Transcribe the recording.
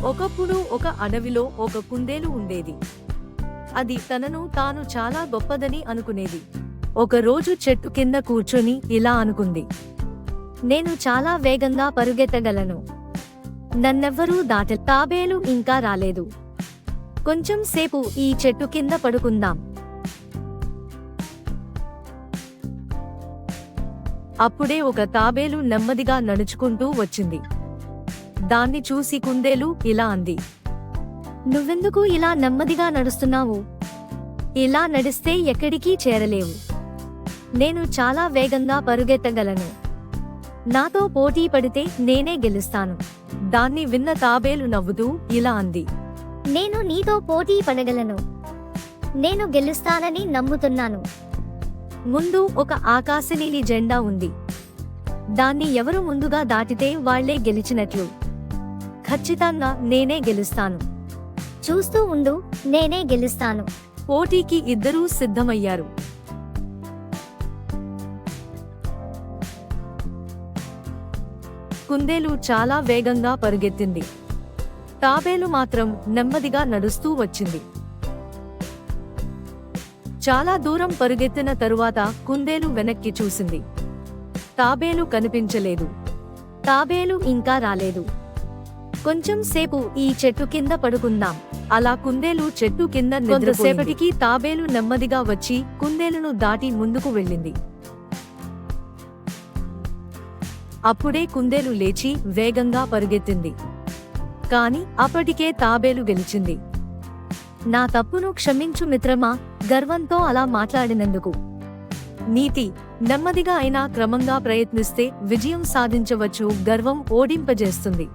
ఒకప్పుడు ఒక అడవిలో ఒక కుందేలు ఉండేది. అది తనను తాను చాలా గొప్పదని అనుకునేది. ఒకరోజు చెట్టు కింద కూర్చొని ఇలా అనుకుంది, నేను చాలా వేగంగా పరుగెత్తగలను. నన్నెవ్వరూ తాబేలు ఇంకా రాలేదు. కొంచెం సేపు ఈ చెట్టు కింద పడుకుందాం. అప్పుడే ఒక తాబేలు నెమ్మదిగా నడుచుకుంటూ వచ్చింది. దాన్ని చూసి కుందేలు ఇలా అంది, నువ్వెందుకు ఇలా నెమ్మదిగా నడుస్తున్నావు? ఇలా నడిస్తే ఎక్కడికి చేరలేవు. నేను చాలా వేగంగా పరుగెత్తగలను. నాతో పోటీ పడితే నేనే గెలుస్తాను. దాన్ని విన్న తాబేలు నవ్వుతూ ఇలా అంది, నేను నీతో పోటీ పడగలను. నేను గెలుస్తానని నమ్ముతున్నాను. ముందు ఒక ఆకాశనీలి జెండా ఉంది. దాన్ని ఎవరు ముందుగా దాటితే వాళ్లే గెలిచినట్లు. ఖచ్చితంగా నేనే గెలుస్తాను. చూస్తూ ఉండు, నేనే గెలుస్తాను. పోటీకి ఇద్దరూ సిద్ధమయ్యారు. కుందేలు చాలా వేగంగా పరుగెత్తింది. తాబేలు మాత్రం నెమ్మదిగా నడుస్తూ వచ్చింది. చాలా దూరం పరుగెత్తిన తరువాత కుందేలు వెనక్కి చూసింది. తాబేలు కనిపించలేదు. తాబేలు ఇంకా రాలేదు. కొంచెం సేపు ఈ చెట్టు కింద పడుకుందాం. అలా కుందేలు చెట్టు కింద కొంతసేపటికి తాబేలు నెమ్మదిగా వచ్చి కుందేలును దాటి ముందుకు వెళ్ళింది. అప్పుడే కుందేలు లేచి వేగంగా పరుగెత్తింది. కాని అప్పటికే తాబేలు గెలిచింది. నా తప్పును క్షమించు మిత్రమా, గర్వంతో అలా మాట్లాడినందుకు. నీతి: నెమ్మదిగా అయినా క్రమంగా ప్రయత్నిస్తే విజయం సాధించవచ్చు. గర్వం ఓడింపజేస్తుంది.